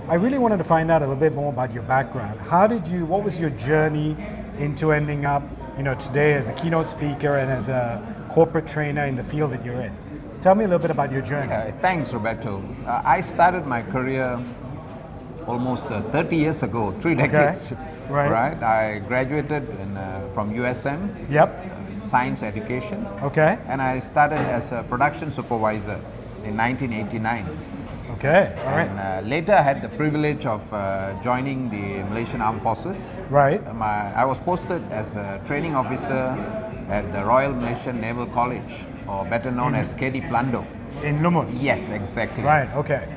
I really wanted to find out a little bit more about your background. What was your journey into ending up, today as a keynote speaker and as a corporate trainer in the field that you're in? Tell me a little bit about your journey. Thanks, Roberto. I started my career almost 30 years ago, 3 decades. Right. I graduated from USM. Yep. In science education. Okay. And I started as a production supervisor in 1989. Okay. All right. And later I had the privilege of joining the Malaysian Armed Forces. Right. I was posted as a training officer at the Royal Malaysian Naval College, or better known as KD Plando. In Lumut? Yes, exactly. Right, okay.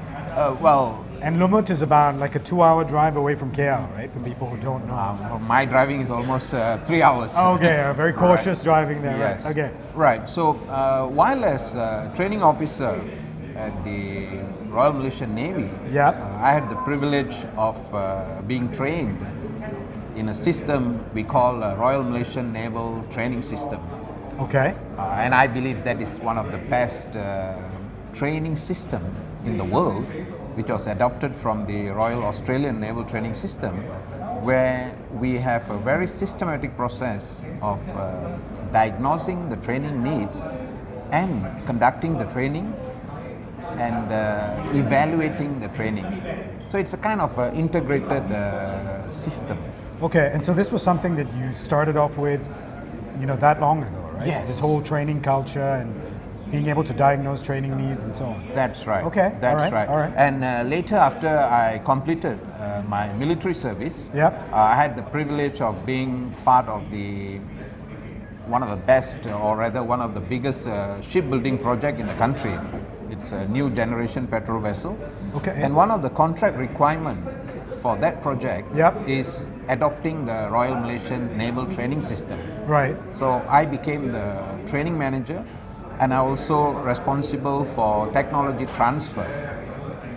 And Lumut is about like a 2-hour drive away from KL, right? For people who don't know. My driving is almost 3 hours. Okay, very cautious driving there, yes. right? Okay. Right, so while as a training officer at the Royal Malaysian Navy, I had the privilege of being trained in a system we call Royal Malaysian Naval Training System. Okay. And I believe that is one of the best training system in the world, which was adopted from the Royal Australian Naval Training System, where we have a very systematic process of diagnosing the training needs and conducting the training and evaluating the training. So it's a kind of integrated system. Okay, and so this was something that you started off with, that long ago, right? Yes. This whole training culture and being able to diagnose training needs and so on. That's right. Okay. That's right. All right. And later, after I completed my military service, I had the privilege of being part of one of the best, or rather one of the biggest shipbuilding project in the country. It's a new generation petrol vessel. Okay. And one of the contract requirement for that project is adopting the Royal Malaysian Naval Training System. Right. So I became the training manager, and I also responsible for technology transfer.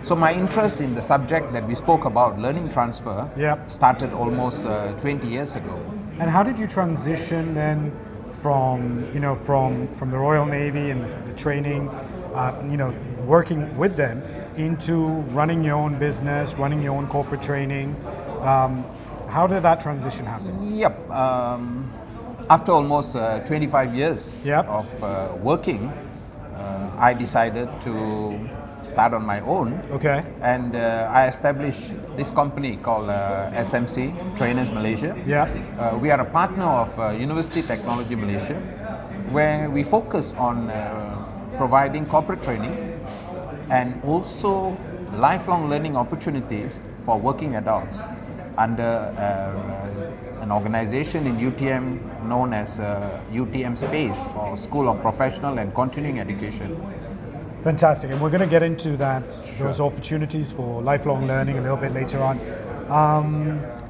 So my interest in the subject that we spoke about, learning transfer, started almost 20 years ago. And how did you transition then from the Royal Navy and the training, working with them, into running your own business, running your own corporate training? How did that transition happen? Yep. After almost 25 years of working, I decided to start on my own. Okay. And I established this company called SMC, Trainers Malaysia. We are a partner of University Technology Malaysia, where we focus on providing corporate training and also lifelong learning opportunities for working adults under an organization in UTM known as UTM Space, or School of Professional and Continuing Education. Fantastic, and we're going to get into those opportunities for lifelong learning a little bit later on.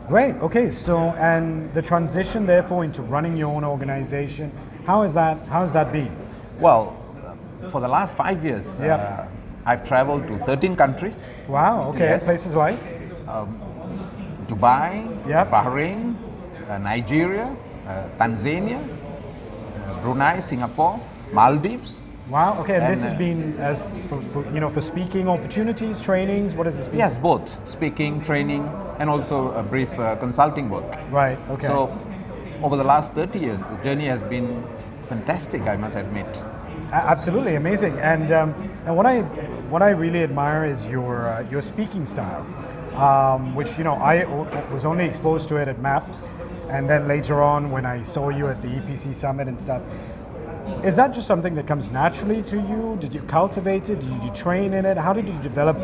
Great, okay, so and the transition therefore into running your own organization, how has that been? Well, for the last 5 years, I've traveled to 13 countries. Wow, okay, yes. Places like? Dubai, Bahrain, Nigeria, Tanzania, Brunei, Singapore, Maldives. Wow, okay, and this has been as for speaking opportunities, trainings, what has this been? Yes, both speaking, training, and also a brief consulting work. Right, okay. So over the last 30 years, the journey has been fantastic, I must admit. Absolutely amazing, and what I really admire is your speaking style, which I was only exposed to it at MAPS, and then later on when I saw you at the EPC Summit and stuff. Is that just something that comes naturally to you? Did you cultivate it? Did you train in it? How did you develop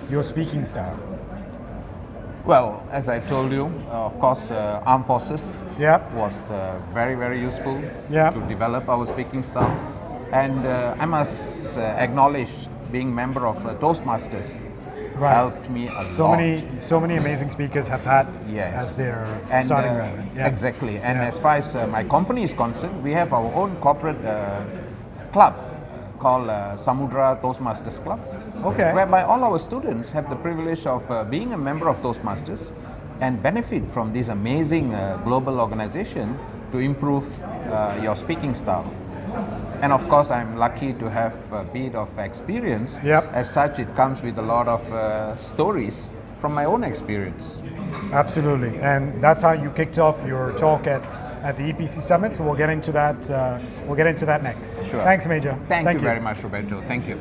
your speaking style? Well, as I told you, of course, Armed Forces was very, very useful to develop our speaking style. And I must acknowledge being member of Toastmasters helped me a lot. So many amazing speakers have that as their starting ground. Exactly. And as far as my company is concerned, we have our own corporate club called Samudra Toastmasters Club. Okay. Whereby all our students have the privilege of being a member of Toastmasters and benefit from this amazing global organization to improve your speaking style. And of course, I'm lucky to have a bit of experience. Yep. As such, it comes with a lot of stories from my own experience. Absolutely, and that's how you kicked off your talk at the EPC Summit. So we'll get into that. We'll get into that next. Sure. Thanks, Major. Thank you very much, Roberto. Thank you.